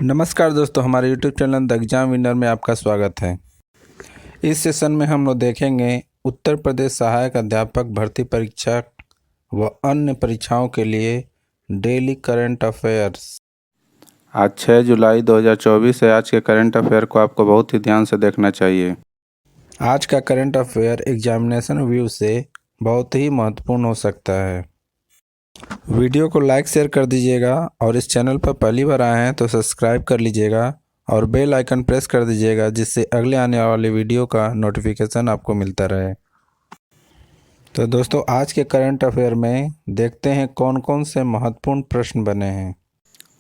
नमस्कार दोस्तों, हमारे YouTube channel the exam winner में आपका स्वागत है। इस सेशन में हम लोग देखेंगे उत्तर प्रदेश सहायक अध्यापक भर्ती परीक्षा व अन्य परीक्षाओं के लिए डेली करंट अफेयर्स। आज 6 जुलाई 2024 है। आज के करंट अफेयर को आपको बहुत ही ध्यान से देखना चाहिए। आज का करंट अफेयर एग्जामिनेशन व्यू से बहुत ही महत्वपूर्ण हो सकता है। वीडियो को लाइक शेयर कर दीजिएगा और इस चैनल पर पहली बार आए हैं तो सब्सक्राइब कर लीजिएगा और बेल आइकन प्रेस कर दीजिएगा, जिससे अगले आने वाले वीडियो का नोटिफिकेशन आपको मिलता रहे। तो दोस्तों, आज के करंट अफेयर में देखते हैं कौन कौन से महत्वपूर्ण प्रश्न बने हैं।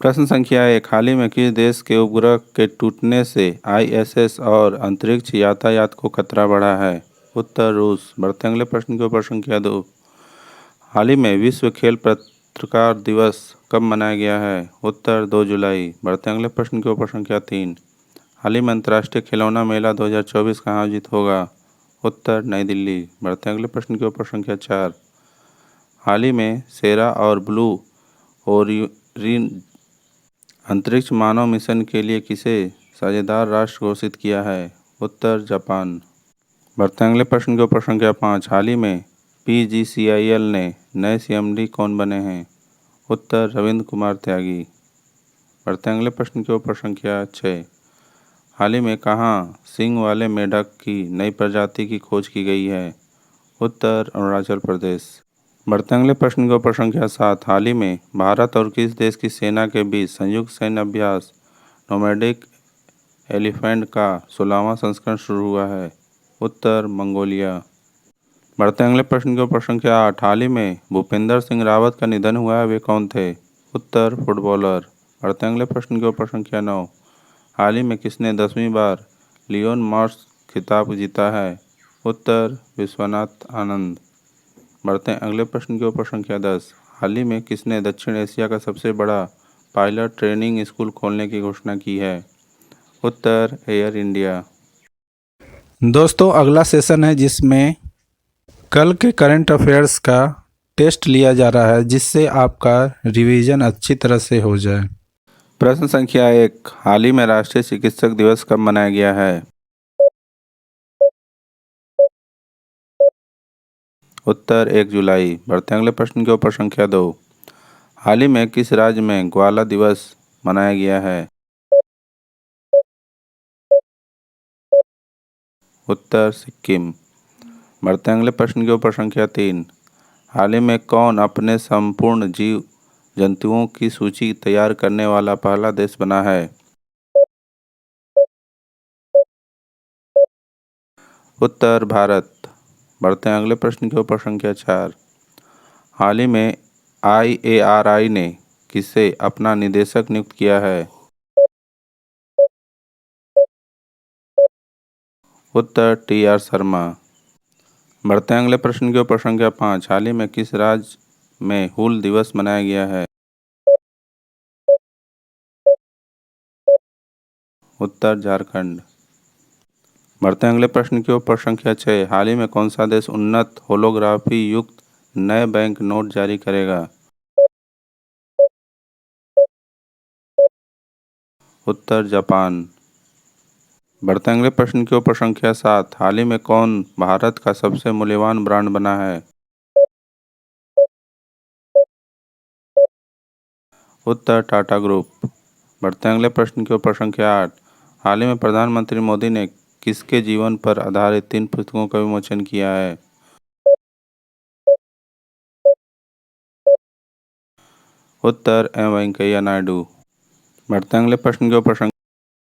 प्रश्न संख्या 1, हाल ही में किस देश के उपग्रह के टूटने से ISS और अंतरिक्ष यातायात को खतरा बढ़ा है? उत्तर रूस। बढ़ते अगले प्रश्न के ऊपर संख्या 2, हाल ही में विश्व खेल पत्रकार दिवस कब मनाया गया है? उत्तर 2 जुलाई। बढ़ते अगले प्रश्न के ऊपर संख्या 3, हाल ही में अंतर्राष्ट्रीय खिलौना मेला 2024 कहाँ आयोजित होगा? उत्तर नई दिल्ली। बढ़ते अगले प्रश्न के ऊपर संख्या 4, हाल ही में सेरा और ब्लू ओरियन अंतरिक्ष मानव मिशन के लिए किसे साझेदार राष्ट्र घोषित किया है? उत्तर जापान। बढ़ते अगले प्रश्न के ऊपर संख्या 5, हाल ही में PGCIL ने नए CMD कौन बने हैं? उत्तर रविंद्र कुमार त्यागी। बढ़ते अगले प्रश्न के ऊपर संख्या 6, हाल ही में कहाँ सींग वाले मेढक की नई प्रजाति की खोज की गई है? उत्तर अरुणाचल प्रदेश। बढ़ते अगले प्रश्न के ऊपर संख्या 7, हाल ही में भारत और किस देश की सेना के बीच संयुक्त सैन्य अभ्यास नोमैडिक एलिफेंट का 16वां संस्करण शुरू हुआ है? उत्तर मंगोलिया। बढ़ते अगले प्रश्न के ऊपर संख्या 8, हाल ही में भूपेंद्र सिंह रावत का निधन हुआ है, वे कौन थे? उत्तर फुटबॉलर। बढ़ते अगले प्रश्न के ऊपर संख्या 9, हाल ही में किसने 10वीं बार लियोन मार्स खिताब जीता है? उत्तर विश्वनाथ आनंद। बढ़ते अगले प्रश्न के ऊपर संख्या 10, हाल ही में किसने दक्षिण एशिया का सबसे बड़ा पायलट ट्रेनिंग स्कूल खोलने की घोषणा की है? उत्तर एयर इंडिया। दोस्तों, अगला सेशन है जिसमें कल के करंट अफेयर्स का टेस्ट लिया जा रहा है, जिससे आपका रिवीजन अच्छी तरह से हो जाए। प्रश्न संख्या 1, हाल ही में राष्ट्रीय चिकित्सक दिवस कब मनाया गया है? उत्तर 1 जुलाई। बढ़ते अगले प्रश्न के ऊपर संख्या 2, हाल ही में किस राज्य में ग्वाला दिवस मनाया गया है? उत्तर सिक्किम। बढ़ते अगले प्रश्न के ऊपर संख्या 3, हाल ही में कौन अपने संपूर्ण जीव जंतुओं की सूची तैयार करने वाला पहला देश बना है? उत्तर भारत। बढ़ते हैं अगले प्रश्न के ऊपर संख्या 4, हाल ही में IARI ने किसे अपना निदेशक नियुक्त किया है? उत्तर TR शर्मा। बढ़ते हैं अगले प्रश्न के ऊपर संख्या 5, हाल ही में किस राज्य में हूल दिवस मनाया गया है? उत्तर झारखंड। बढ़ते हैं अगले प्रश्न के ऊपर संख्या 6, हाल ही में कौन सा देश उन्नत होलोग्राफी युक्त नए बैंक नोट जारी करेगा? उत्तर जापान। बढ़ते हैं अगले प्रश्न के ऊपर संख्या 7, हाल ही में कौन भारत का सबसे मूल्यवान ब्रांड बना है? उत्तर टाटा ग्रुप। बढ़ते हैं अगले प्रश्न के ऊपर संख्या 8, हाल ही में प्रधानमंत्री मोदी ने किसके जीवन पर आधारित 3 पुस्तकों का विमोचन किया है? उत्तर एम वेंकैया नायडू। बढ़ते अगले प्रश्न के ऊपर संख्या,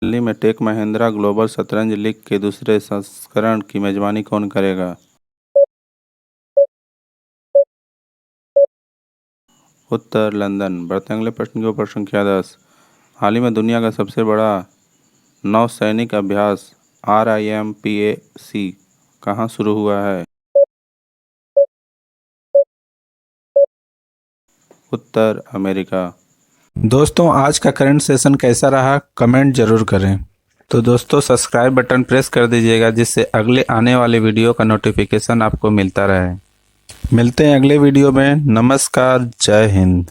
दिल्ली में टेक महिंद्रा ग्लोबल शतरंज लीग के दूसरे संस्करण की मेजबानी कौन करेगा? उत्तर लंदन। बढ़ते अगले प्रश्न के ऊपर संख्या 10, हाल ही में दुनिया का सबसे बड़ा नौसैनिक अभ्यास RIMPAC कहाँ शुरू हुआ है? उत्तर अमेरिका। दोस्तों, आज का करंट सेशन कैसा रहा कमेंट जरूर करें। तो दोस्तों, सब्सक्राइब बटन प्रेस कर दीजिएगा, जिससे अगले आने वाले वीडियो का नोटिफिकेशन आपको मिलता रहे। मिलते हैं अगले वीडियो में। नमस्कार, जय हिंद।